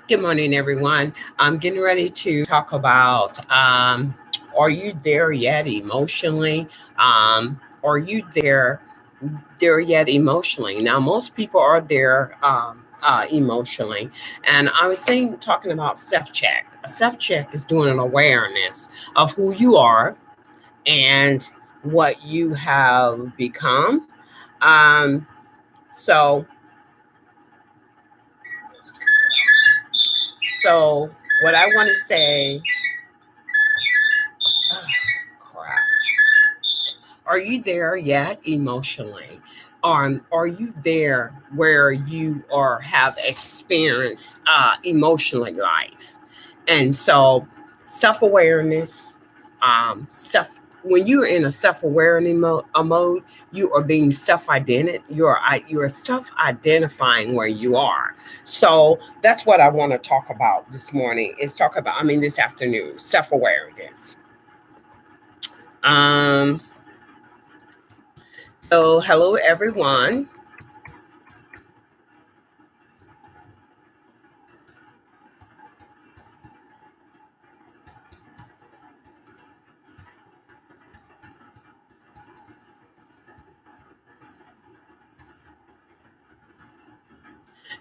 Good morning, everyone. I'm getting ready to talk about are you there yet emotionally? Are you there yet emotionally? Now, most people are there emotionally. And I was talking about self check. A self check is doing an awareness of who you are and what you have become. Um, so, so what I want to say. Oh, crap. Are you there yet emotionally? Are you there where you are have experienced emotionally life? And so self awareness, self when you're in a self awareness mode, you are being self identified. You're self identifying where you are. So that's what I want to talk about this morning. Is talk about I mean this afternoon self awareness. Um, So, hello everyone.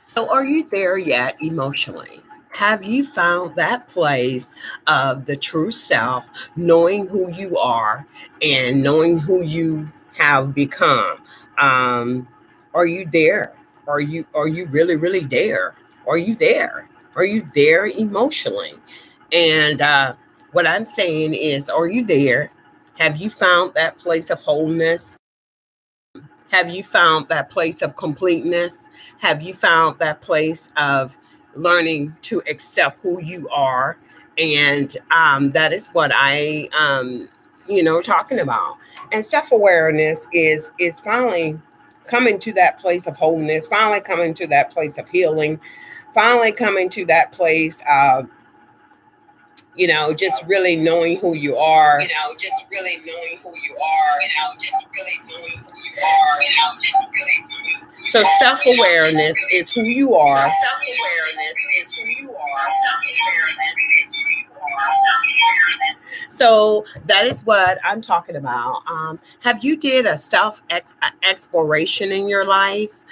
So, are you there yet emotionally? Have you found that place of the true self, knowing who you are and knowing who you have become? Um, are you there? Are you really there? Are you there? Are you there emotionally? And what I'm saying is, are you there? Have you found that place of wholeness? Have you found that place of completeness? Have you found that place of learning to accept who you are? And that is what talking about. And self awareness is finally coming to that place of wholeness. Finally coming to that place of healing. Finally coming to that place of just really knowing who you are. Just really knowing who you are. Just really knowing who you are. Just really knowing who you are. So self-awareness is who you are. Self-awareness is who you are. Self-awareness is who you are. So that is what I'm talking about. Have you did a exploration in your life?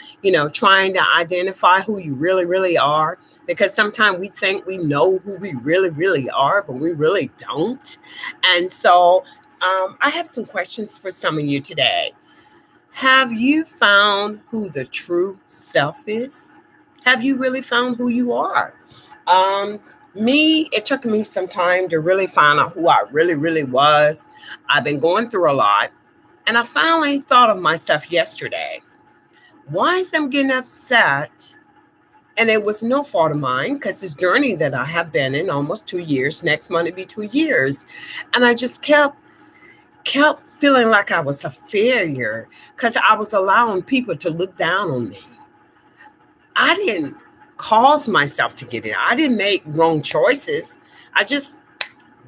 Trying to identify who you really are, because sometimes we think we know who we really are, but we really don't. And so I have some questions for some of you today. Have you found who the true self is? Have you really found who you are? Um, it took me some time to really find out who I really was. I've been going through a lot, and I finally thought of myself yesterday. Why is I'm getting upset? And it was no fault of mine, because this journey that I have been in almost 2 years, next month it'll be 2 years. And I just kept feeling like I was a failure because I was allowing people to look down on me. I didn't cause myself to get in. I didn't make wrong choices. I just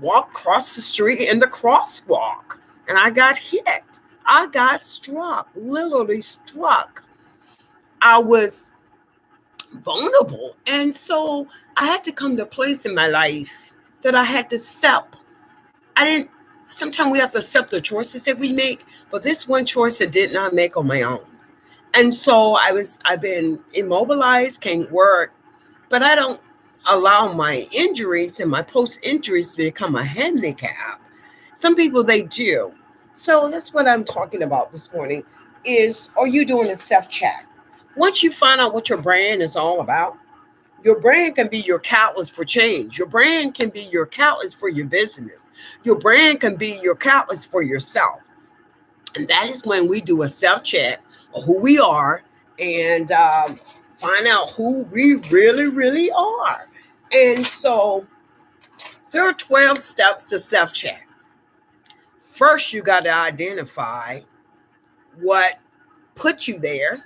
walked across the street in the crosswalk and I got hit. I got struck, literally struck. I was vulnerable. And so I had to come to a place in my life that I had to accept. I didn't, sometimes we have to accept the choices that we make, but this one choice I did not make on my own. And so I've been immobilized, can't work, but I don't allow my injuries and my post injuries to become a handicap. Some people they do. So that's what I'm talking about this morning is, are you doing a self check? Once you find out what your brand is all about, your brand can be your catalyst for change. Your brand can be your catalyst for your business. Your brand can be your catalyst for yourself. And that is when we do a self check of who we are and find out who we really are. And so there are 12 steps to self check. First, you got to identify what put you there.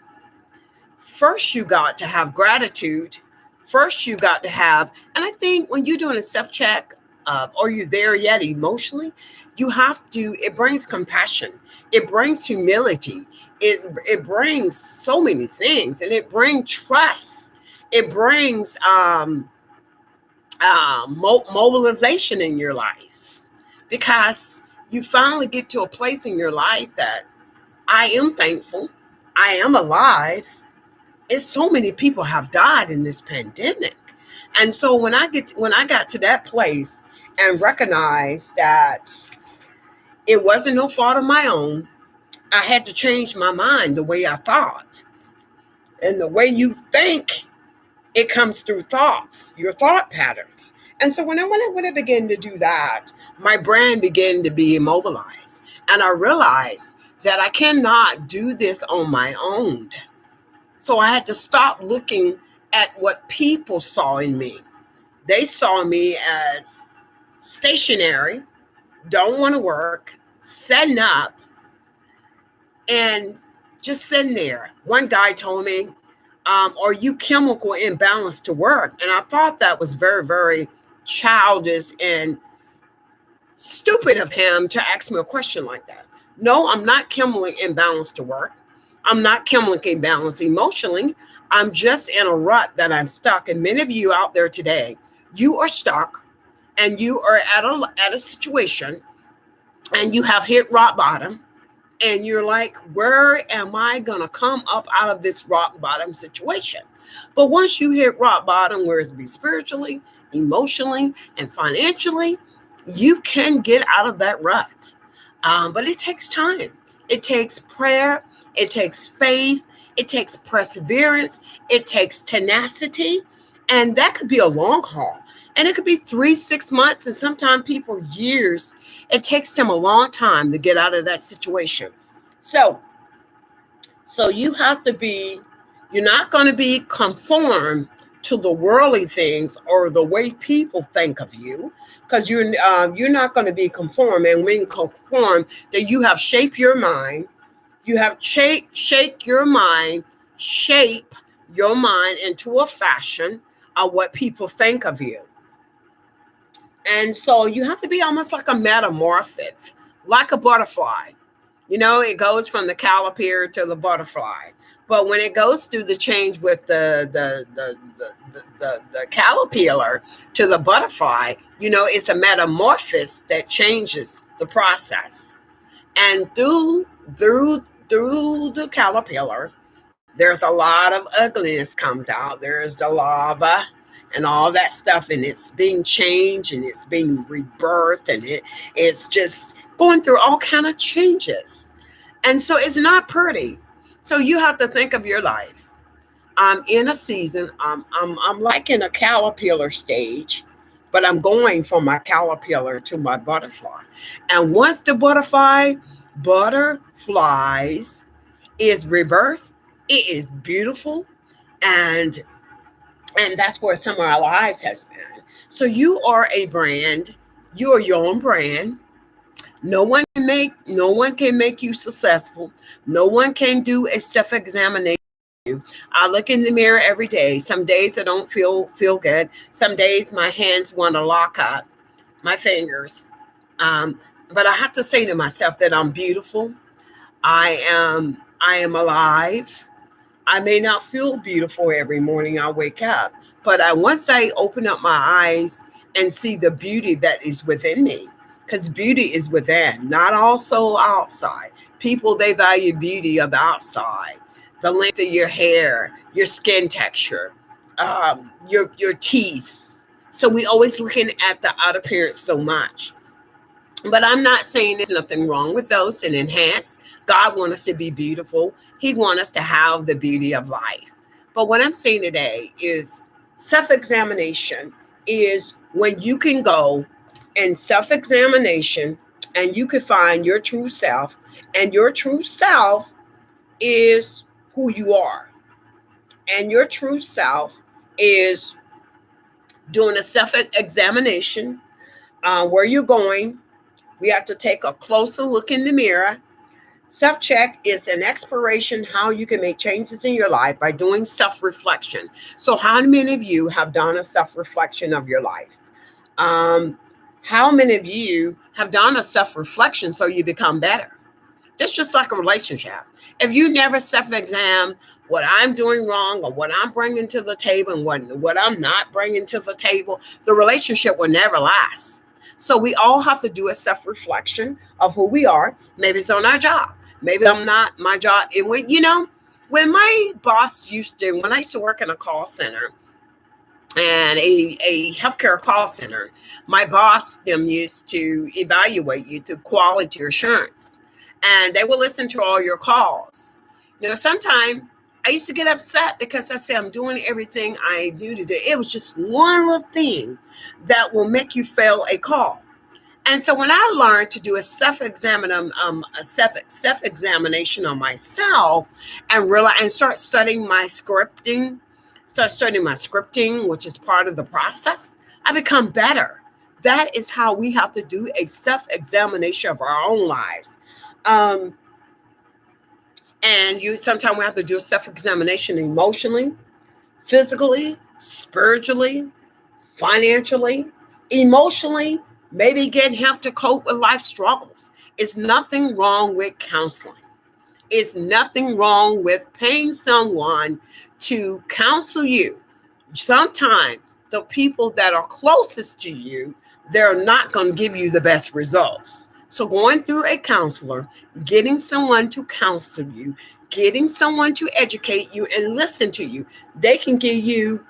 First, you got to have gratitude. First, you got to have, and I think when you're doing a self check, are you there yet emotionally? You have to, it brings compassion, it brings humility, it brings so many things, and it brings trust. It brings mobilization in your life, because you finally get to a place in your life that I am thankful, I am alive. It's so many people have died in this pandemic. And so when I got to that place and recognized that it wasn't no fault of my own, I had to change my mind, the way I thought. And the way you think, it comes through thoughts, your thought patterns. And so when I began to do that, my brain began to be immobilized. And I realized that I cannot do this on my own. So I had to stop looking at what people saw in me. They saw me as stationary, don't want to work, setting up, and just sitting there. One guy told me, are you chemical imbalance to work? And I thought that was very, very childish and stupid of him to ask me a question like that. No, I'm not chemically imbalanced to work. I'm not chemically imbalanced emotionally. I'm just in a rut that I'm stuck. And many of you out there today, you are stuck and you are at a situation and you have hit rock bottom, and you're like, where am I going to come up out of this rock bottom situation? But once you hit rock bottom, whether it be spiritually, emotionally, and financially, you can get out of that rut. But it takes time. It takes prayer. It takes faith. It takes perseverance. It takes tenacity. And that could be a long haul. And it could be 3, 6 months, and sometimes people years. It takes them a long time to get out of that situation. So, so you have to be, you're not going to be conformed to the worldly things or the way people think of you, because you're not going to be conformed. And when conform, that you have shaped your mind, you have shape your mind into a fashion of what people think of you. And so you have to be almost like a metamorphic, like a butterfly. You know, it goes from the caterpillar to the butterfly. But when it goes through the change with the caterpillar to the butterfly, you know, it's a metamorphosis that changes the process. And through the caterpillar, there's a lot of ugliness comes out. There's the lava and all that stuff, and it's being changed and it's being rebirthed, and it's just going through all kind of changes. And so it's not pretty. So you have to think of your life. I'm in a season. I'm like in a caterpillar stage, but I'm going from my caterpillar to my butterfly. And once the butterflies is rebirth, it is beautiful, and that's where some of our lives has been. So you are a brand. You are your own brand. No one can make you successful. No one can do a self-examination. I look in the mirror every day. Some days I don't feel good. Some days my hands want to lock up, my fingers. Um, but I have to say to myself that I'm beautiful. I am alive. I may not feel beautiful every morning I wake up, but once I open up my eyes and see the beauty that is within me, because beauty is within, not also outside. People, they value beauty of outside, the length of your hair, your skin texture, your teeth. So we always looking at the outer appearance so much. But I'm not saying there's nothing wrong with those and enhance. God wants us to be beautiful. He wants us to have the beauty of life. But what I'm saying today is self-examination is when you can go and self-examination and you can find your true self. And your true self is who you are. And your true self is doing a self-examination, where you're going. We have to take a closer look in the mirror. Self check is an exploration how you can make changes in your life by doing self reflection. So, how many of you have done a self reflection of your life? Um, how many of you have done a self reflection so you become better? That's just like a relationship. If you never self examine what I'm doing wrong or what I'm bringing to the table and what I'm not bringing to the table, the relationship will never last. So we all have to do a self-reflection of who we are. Maybe it's on our job. Maybe I'm not my job. And when my boss when I used to work in a call center, and a healthcare call center, my boss them used to evaluate you through quality assurance, and they will listen to all your calls. Sometimes I used to get upset because I said I'm doing everything I do to do. It was just one little thing that will make you fail a call. And so when I learned to do a self examination on myself, and realize and start studying my scripting, which is part of the process, I become better. That is how we have to do a self examination of our own lives. Um, and you sometimes we have to do a self examination emotionally, physically, spiritually, financially, emotionally, maybe get help to cope with life struggles. It's nothing wrong with counseling. It's nothing wrong with paying someone to counsel you. Sometimes the people that are closest to you, they're not going to give you the best results. So going through a counselor, getting someone to counsel you, getting someone to educate you and listen to you, they can give you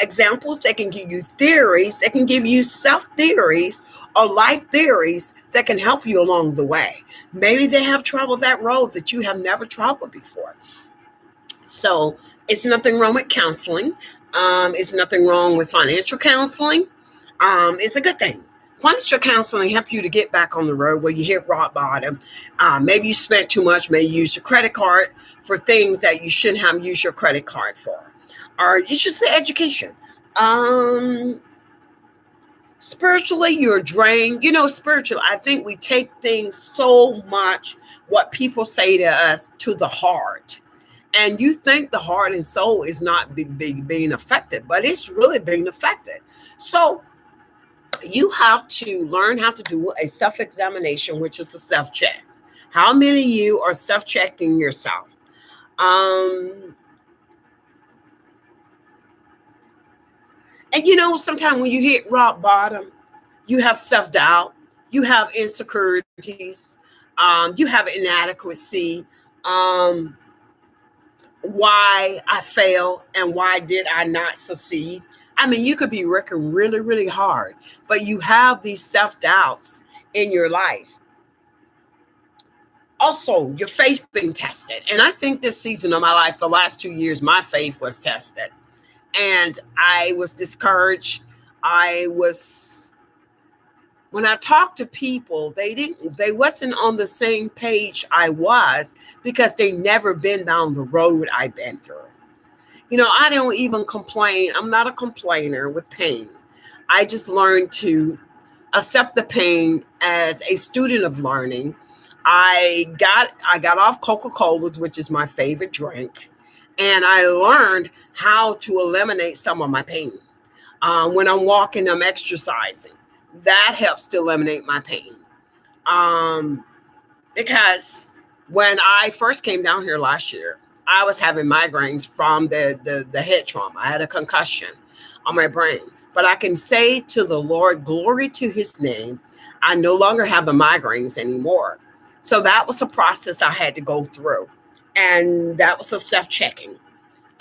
examples, they can give you theories, they can give you self theories or life theories that can help you along the way. Maybe they have traveled that road that you have never traveled before. So it's nothing wrong with counseling. It's nothing wrong with financial counseling. It's a good thing. Financial counseling help you to get back on the road where you hit rock bottom. Maybe you spent too much. Maybe you used your credit card for things that you shouldn't have used your credit card for. Or you should say education. Spiritually, you're drained. Spiritually, I think we take things so much, what people say to us, to the heart. And you think the heart and soul is not being affected, but it's really being affected. So you have to learn how to do a self-examination, which is a self-check. How many of you are self-checking yourself? Um, and sometimes when you hit rock bottom, you have self-doubt, you have insecurities, you have inadequacy. Um, why I failed and why did I not succeed. I mean, you could be working really, really hard, but you have these self doubts in your life. Also, your faith being tested. And I think this season of my life, the last 2 years, my faith was tested. And I was discouraged. I was When I talked to people, they wasn't on the same page I was because they never been down the road I've been through. I don't even complain. I'm not a complainer with pain. I just learned to accept the pain as a student of learning. I got off Coca-Colas, which is my favorite drink, and I learned how to eliminate some of my pain. When I'm walking, I'm exercising. That helps to eliminate my pain. Um, because when I first came down here last year, I was having migraines from the head trauma. I had a concussion on my brain. But I can say to the Lord, glory to his name, I no longer have the migraines anymore. So that was a process I had to go through. And that was a self checking.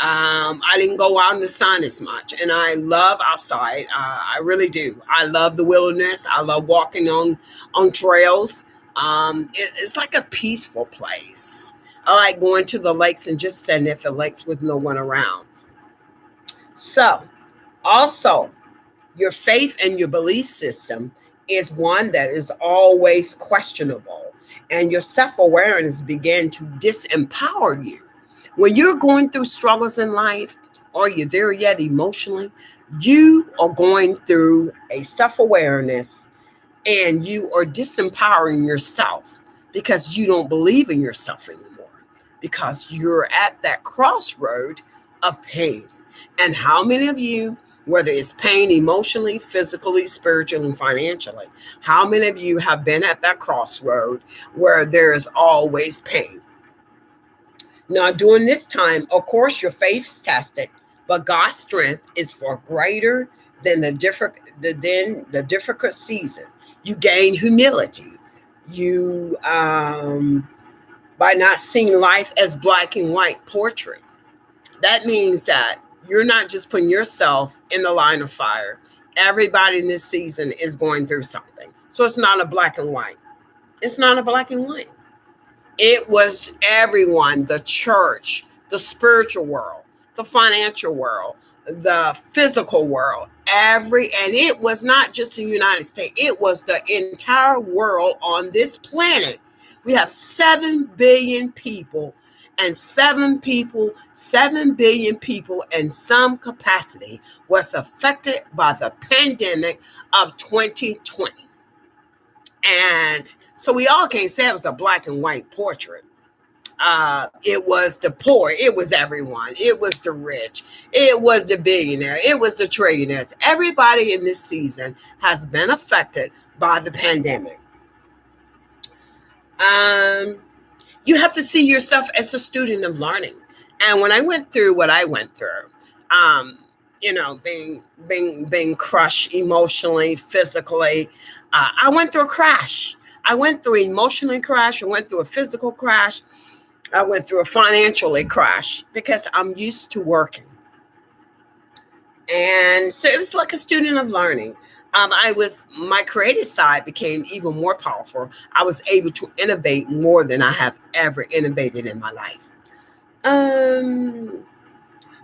I didn't go out in the sun as much, and I love outside. I really do. I love the wilderness. I love walking on trails. It's like a peaceful place. I like going to the lakes and just sitting at the lakes with no one around. So, also, your faith and your belief system is one that is always questionable, and your self awareness begin to disempower you. When you're going through struggles in life, or you're there yet emotionally, you are going through a self awareness and you are disempowering yourself because you don't believe in yourself anymore, because you're at that crossroad of pain. And how many of you, whether it's pain emotionally, physically, spiritually, and financially, how many of you have been at that crossroad where there is always pain? Now, during this time, of course, your faith's tested, but God's strength is for greater than the difficult season. You gain humility. You by not seeing life as black and white portrait. That means that you're not just putting yourself in the line of fire. Everybody in this season is going through something. So it's not a black and white. It's not a black and white. It was everyone, the church, the spiritual world, the financial world, the physical world, and it was not just the United States, it was the entire world on this planet. We have 7 billion people, and 7 billion people in some capacity was affected by the pandemic of 2020. And so we all can't say it was a black and white portrait. It was the poor, it was everyone, it was the rich, it was the billionaire, it was the trillionaires. Everybody in this season has been affected by the pandemic. You have to see yourself as a student of learning. And when I went through what I went through, um, being crushed emotionally, physically, I went through a crash. I went through emotionally crash. I went through a physical crash. I went through a financially crash because I'm used to working. And so it was like a student of learning. My creative side became even more powerful. I was able to innovate more than I have ever innovated in my life. Um,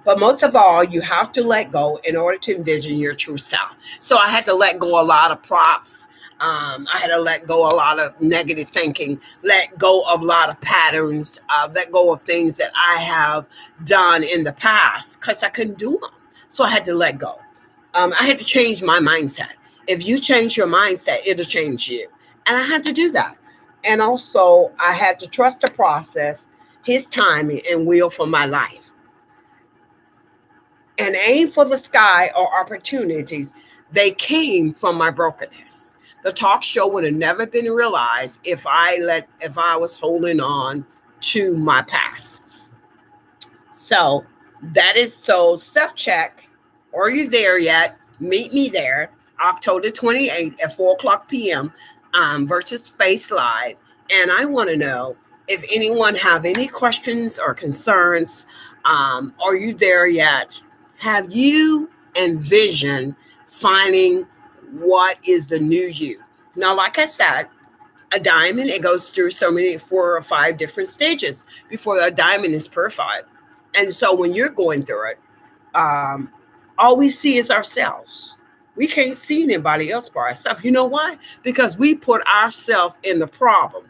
but most of all, you have to let go in order to envision your true self. So I had to let go a lot of props. I had to let go a lot of negative thinking, let go of a lot of patterns, let go of things that I have done in the past because I couldn't do them. So I had to let go. I had to change my mindset. If you change your mindset, it'll change you. And I had to do that. And also, I had to trust the process, his timing, and will for my life. And aim for the sky or opportunities, they came from my brokenness. The talk show would have never been realized if I was holding on to my past. So self check. Are you there yet? Meet me there, October 28th at 4 o'clock p.m. Versus Face Live. And I want to know if anyone have any questions or concerns. Are you there yet? Have you envisioned finding what is the new you? Now, like I said, a diamond, it goes through 4 or 5 different stages before a diamond is purified. And so when you're going through it, um, all we see is ourselves. We can't see anybody else but ourselves. You know why? Because we put ourselves in the problem.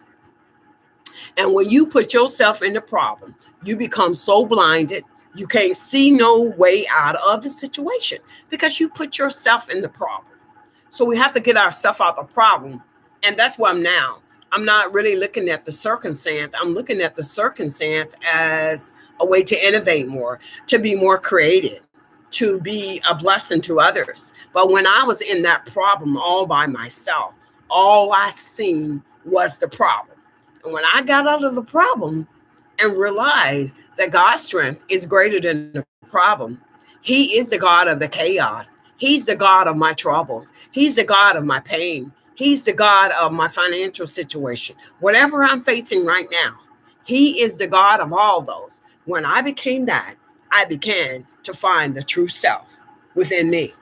And when you put yourself in the problem, you become so blinded, you can't see no way out of the situation because you put yourself in the problem. So we have to get ourselves out of the problem. And that's where I'm now. I'm not really looking at the circumstance. I'm looking at the circumstance as a way to innovate more, to be more creative, to be a blessing to others. But when I was in that problem all by myself, all I seen was the problem. And when I got out of the problem and realized that God's strength is greater than the problem, He is the God of the chaos. He's the God of my troubles. He's the God of my pain. He's the God of my financial situation. Whatever I'm facing right now, He is the God of all those. When I became that, I began to find the true self within me.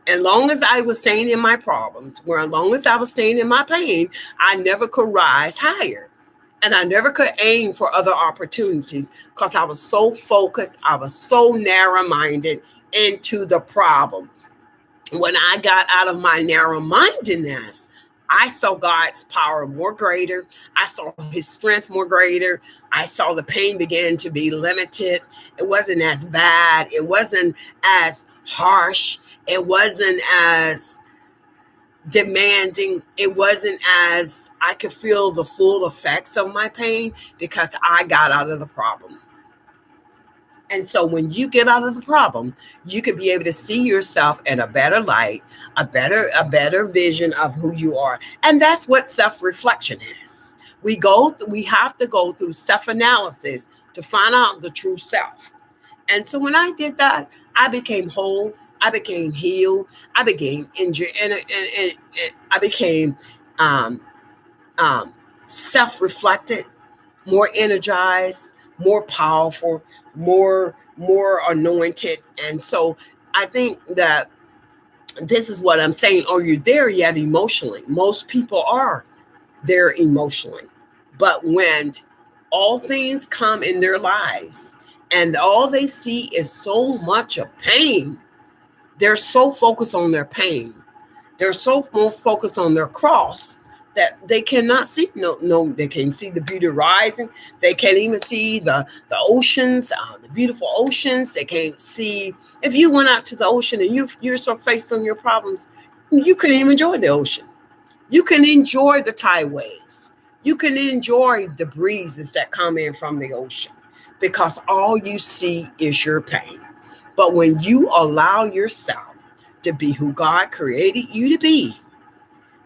As long as I was staying in my problems, where as long as I was staying in my pain, I never could rise higher. And I never could aim for other opportunities because I was so focused, I was so narrow minded into the problem. When I got out of my narrow mindedness, I saw God's power more greater. I saw his strength more greater. I saw the pain begin to be limited. It wasn't as bad. It wasn't as harsh. It wasn't as demanding. It wasn't as I could feel the full effects of my pain because I got out of the problem. And so when you get out of the problem, you could be able to see yourself in a better light, a better vision of who you are. And that's what self-reflection is. We have to go through self-analysis to find out the true self. And so when I did that, I became whole. I became healed. I became injured, and I became um, um, self-reflected, more energized, more powerful, more anointed. And so I think that this is what I'm saying. Are you there yet emotionally? Most people are there emotionally. But when all things come in their lives and all they see is so much of pain, they're so focused on their pain. They're so more focused on their cross that they cannot see they can't see the beauty rising. They can't even see the oceans, the beautiful oceans. They can't see. If you went out to the ocean and you're so faced on your problems, you couldn't even enjoy the ocean. You can enjoy the tide waves. You can enjoy the breezes that come in from the ocean because all you see is your pain. But when you allow yourself to be who God created you to be,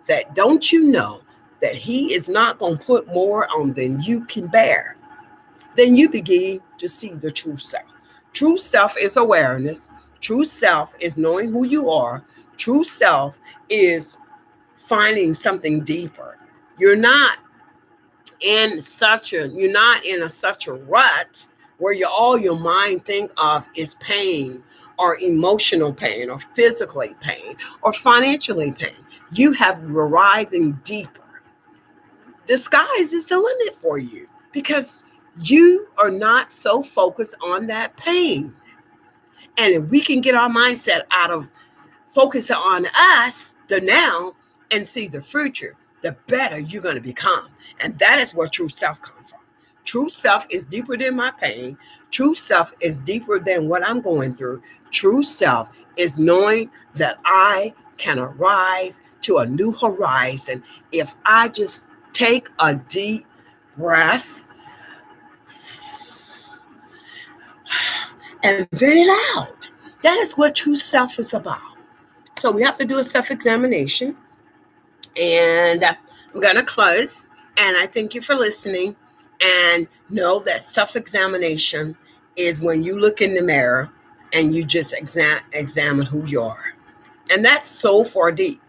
that don't you know that He is not going to put more on than you can bear, then you begin to see the true self. True self is awareness. True self is knowing who you are. True self is finding something deeper. You're not in such a rut where all your mind think of is pain or emotional pain or physically pain or financially pain. You have rising deeper. The skies is the limit for you because you are not so focused on that pain. And if we can get our mindset out of focus on us, the now, and see the future, the better you're going to become. And that is where true self comes from. True self is deeper than my pain. True self is deeper than what I'm going through. True self is knowing that I can arise to a new horizon if I just take a deep breath and vent it out. That is what true self is about. So we have to do a self-examination. And I'm going to close. And I thank you for listening. And know that self-examination is when you look in the mirror and you just examine who you are. And that's so far deep.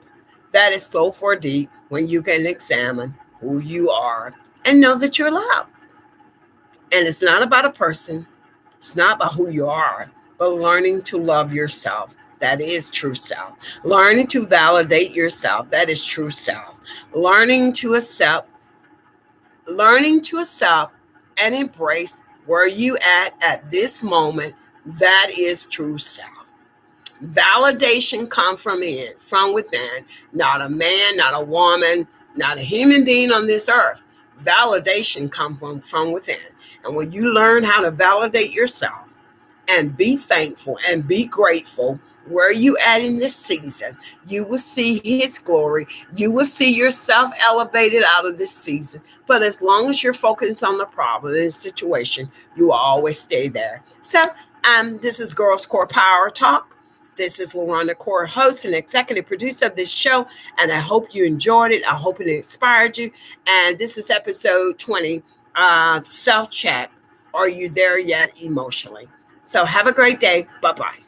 That is so far deep when you can examine who you are and know that you're loved. And it's not about a person. It's not about who you are, but learning to love yourself. That is true self. Learning to validate yourself. That is true self. Learning to accept and embrace where you at this moment. That is true self. Validation comes from within, not a man, not a woman, not a human being on this earth. Validation comes from within. And when you learn how to validate yourself and be thankful and be grateful where you at in this season, you will see His glory. You will see yourself elevated out of this season. But as long as you're focused on the problem and the situation, you will always stay there. So this is Girls Core Power Talk. This is LaRonda Core, host and executive producer of this show, and I hope you enjoyed it. I hope it inspired you. And this is episode 20, self-check. Are you there yet emotionally? So have a great day. Bye-bye.